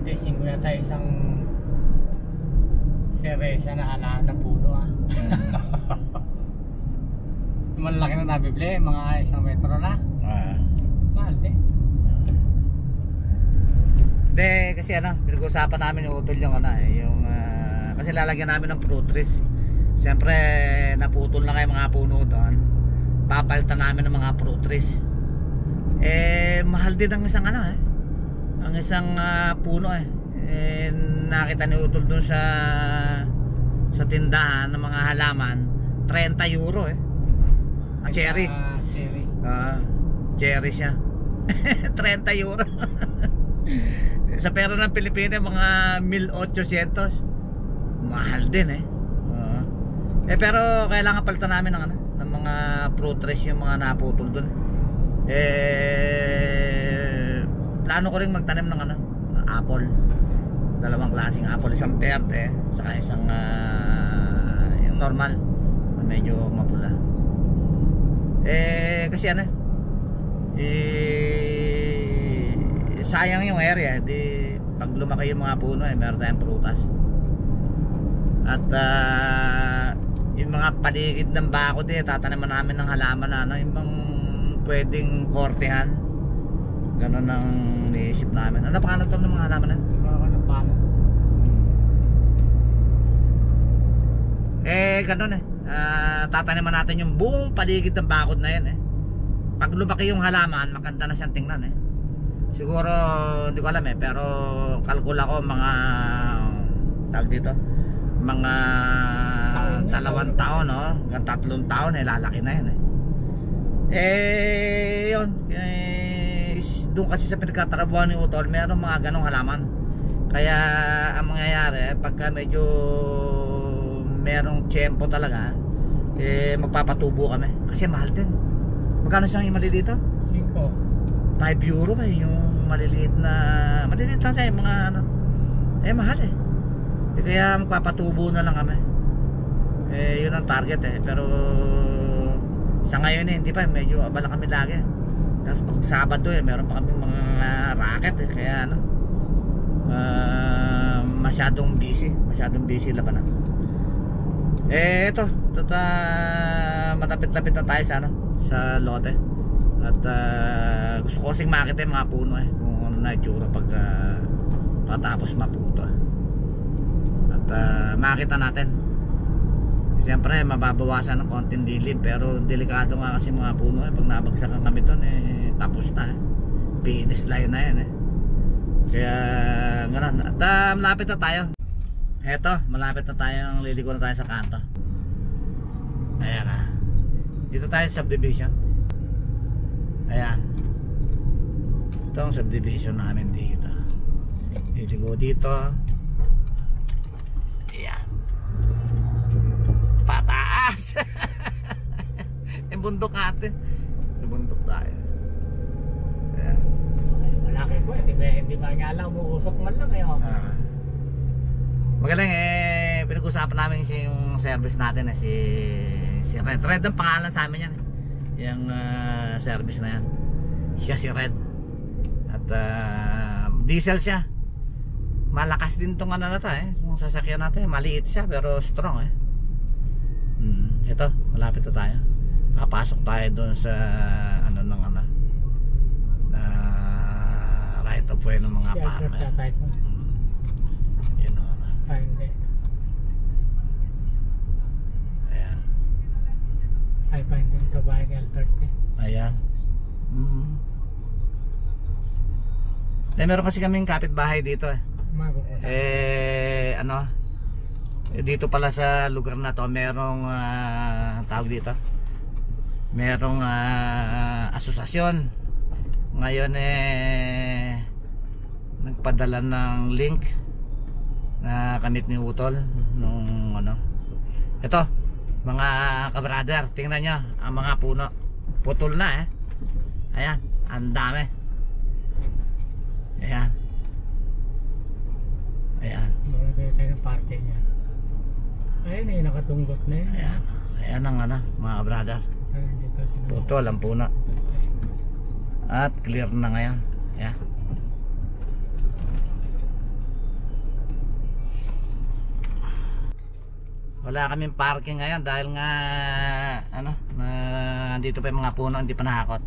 35 yata isang seresa na halaan na puno ah. Malaki na nabibili, mga 1 metro na. Mahal din. Hindi, kasi ano, pinag-usapan namin yung utol yung ano yung kasi lalagyan namin ng fruit trees. Siyempre, naputol na kayo mga puno doon. Papalitan namin ng mga fruit trees. Mahal din ang isang ano ang isang puno nakita ni utol doon sa tindahan ng mga halaman, 30 euro cherry. Cherry siya. 30 euro. Sa pera ng Pilipinas mga 1,800. Mahal din pero kailangan palitan namin ng mga fruit trees yung mga naputol doon. Plano ko rin magtanim ng apple. 2 klaseng apple, isang verde saka isang yung normal medyo mapula. Kasi sayang yung area, di pag lumaki yung mga puno meron tayong prutas. At yung mga paligid ng bakod tataniman namin ng halaman na yung mga pwedeng kortehan. Ganon ang niisip namin. Ano pangalan to ng mga halaman na? Ganon tataniman natin yung buong paligid ng bakod na yan Pag lumaki yung halaman, maganda na siyang tingnan Siguro, hindi ko alam pero kalkula ko mga tawag dito, mga 2 taon hanggang 3 taon lalaki na yan yun doon kasi sa pinagtatrabuhan ni Utol meron mga ganong halaman. Kaya ang mangyayari pagka medyo merong tiyempo talaga magpapatubo kami kasi mahal din. Magkano siyang yung maliliit dito? 5 euro ba yung maliliit lang sa mga mahal kaya magpapatubo na lang kami. Yun ang target pero sa ngayon hindi pa, medyo abala kami lagi. Tapos pag Sabado meron pa kami mga racket kaya masyadong busy labanan. Ito matapit-lapit na tayo sa lote. At gusto ko kasing makita yung mga puno kung ano na itsura pag patapos maputol. At makita natin. Siyempre mababawasan ng konting dilim, pero delikado nga kasi mga puno pag nabagsakan kami doon tapos na finish line na yan kaya gano'n. At malapit na tayo. Eto, malapit na tayo, liligo na tayo sa kanto. Ayan dito tayo sa subdivision. Ayan, ito ang subdivision namin dito. Liligo dito. Ayan, pataas. Yung bundok natin, yung bundok tayo. Ayan. Malaki po, hindi ba nga lang umuusok man lang magaling pinag-usapan namin yung service natin si Red. Red ang pangalan sa amin yan yung service na yan. Siya si Red. At diesel siya. Malakas din tong na to yung sasakyan natin. Maliit siya pero strong Ito, malapit na tayo. Papasok tayo doon sa right of way ng mga farmer. Yun ayan. Ay find din kabahay ni Albert Ayan. Meron kasi kaming kapitbahay dito dito pala sa lugar na to merong tawag dito, merong asosasyon ngayon nagpadala ng link na kamit ni Utol nung ito mga kabrader, tingnan nyo ang mga puno putol na ayan, ang dami. Ayan. Marami tayo ng parke niya. Ayun nakatunggot na yun. Ayan ang mga kabrader, putol ang puno at clear na ngayon. Ayan. Wala kaming parking ngayon dahil nga ano, dito pa yung mga puno hindi pa nahakot.